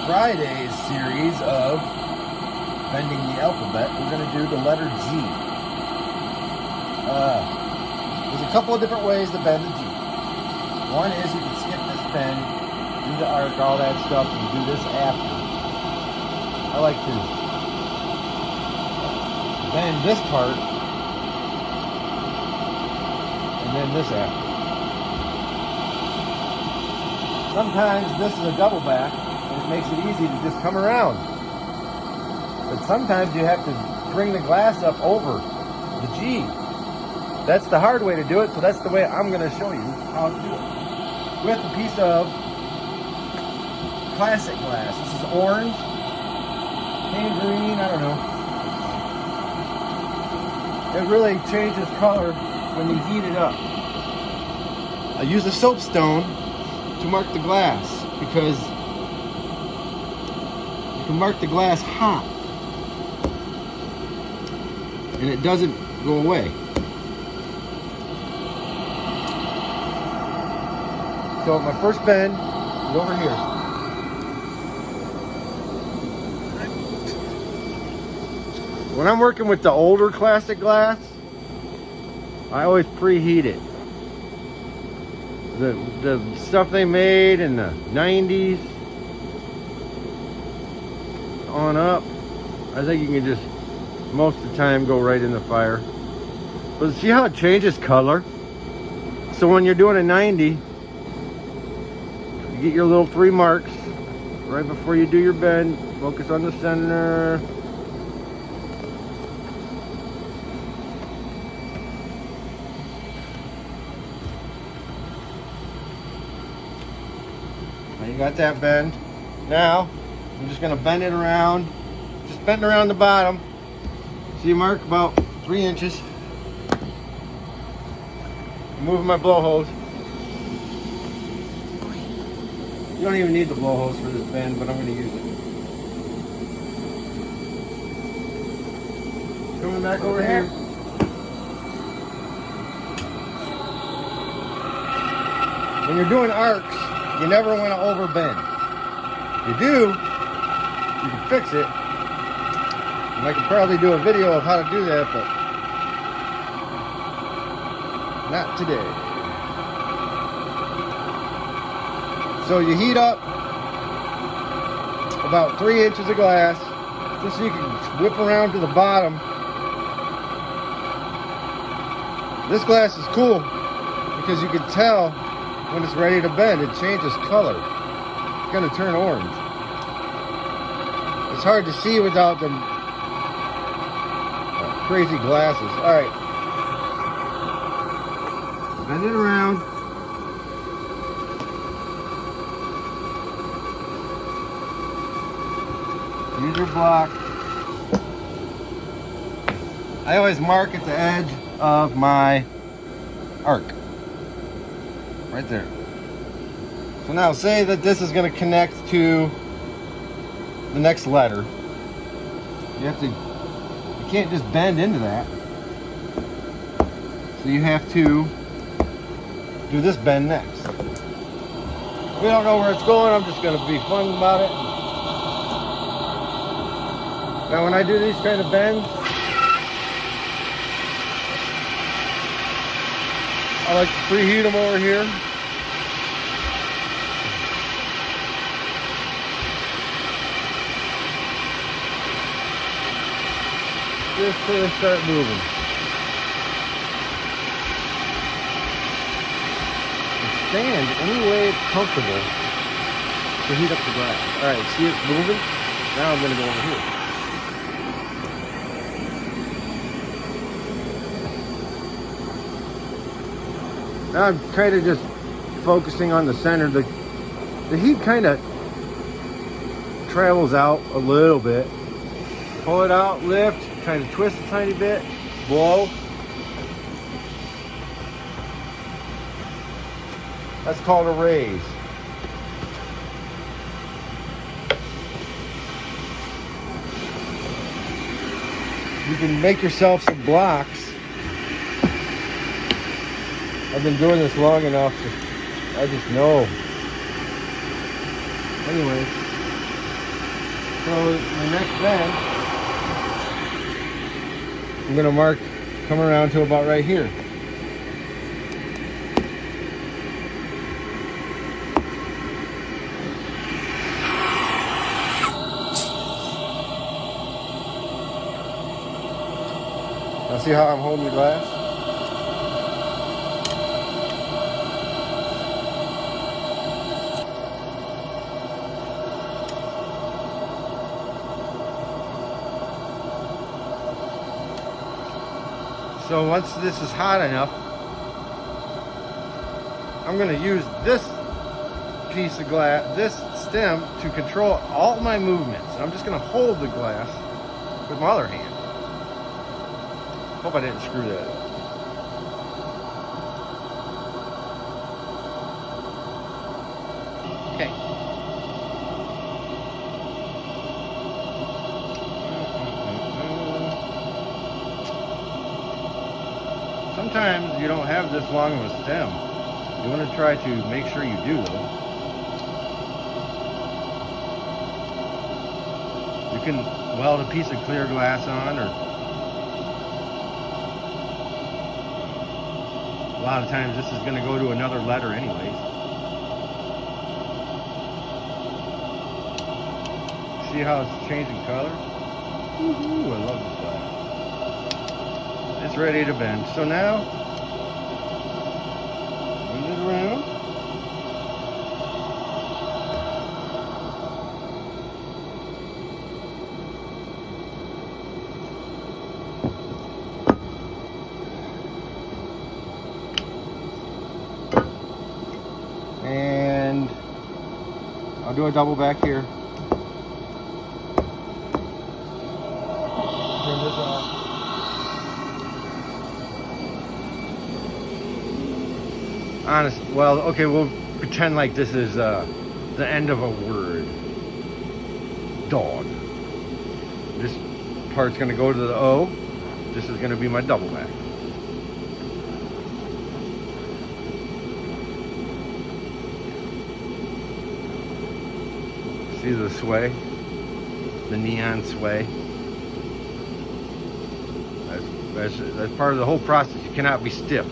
Friday's series of bending the alphabet, we're going to do the letter G. There's a couple of different ways to bend the G. One is you can skip this bend, do the arc, all that stuff, and do this after. I like to bend this part, and then this after. Sometimes this is a double back, and it makes it easy to just come around. But sometimes you have to bring the glass up over the G. That's the hard way to do it, so that's the way I'm going to show you how to do it. With a piece of classic glass. This is orange, tangerine, I don't know. It really changes color when you heat it up. I use a soapstone to mark the glass because you can mark the glass hot and it doesn't go away. So my first bend is over here. When I'm working with the older classic glass, I always preheat it. The stuff they made in the 90s on up, I think you can just most of the time go right in the fire. But see how it changes color? So when you're doing a 90, you get your little 3 marks right before you do your bend. Focus on the center. Now you got that bend. Now I'm just going to bend it around. Just bend around the bottom. So you mark about 3 inches. I'm moving my blow hose. You don't even need the blow hose for this bend, but I'm going to use it. Coming back over here. When you're doing arcs, you never want to overbend. If you do, you can fix it. And I could probably do a video of how to do that, but not today. So you heat up about 3 inches of glass, just so you can whip around to the bottom. This glass is cool because you can tell when it's ready to bend. It changes color. It's going to turn orange. It's hard to see without them crazy glasses. All right. Bend it around. Use your block. I always mark at the edge of my arc. Right there. So now say that this is going to connect to the next letter. You can't just bend into that. So you have to do this bend next. We don't know where it's going, I'm just going to be fun about it. Now when I do these kind of bends, I like to preheat them over here. Just till they start moving. Stand any way it's comfortable to heat up the glass. Alright, see it's moving? Now I'm going to go over here. Now I'm kind of just focusing on the center. The heat kind of travels out a little bit. Pull it out, lift, kind of twist a tiny bit, blow. That's called a raise. You can make yourself some blocks. I've been doing this long enough, I just know. Anyway, So my next bend, I'm gonna mark, come around to about right here. Now see how I'm holding the glass? So once this is hot enough, I'm going to use this piece of glass, this stem, to control all my movements. I'm just going to hold the glass with my other hand. Hope I didn't screw that up. Okay. Sometimes you don't have this long of a stem. You want to try to make sure you do though. You can weld a piece of clear glass on, or a lot of times this is going to go to another letter anyways. See how it's changing color? Ooh, I love this glass. It's ready to bend. So now, bend it around. And I'll do a double back here. Turn this off. Honest, well, okay, we'll pretend like this is the end of a word. Dog. This part's gonna go to the O. This is gonna be my double back. See the sway? The neon sway? That's part of the whole process. You cannot be stiff.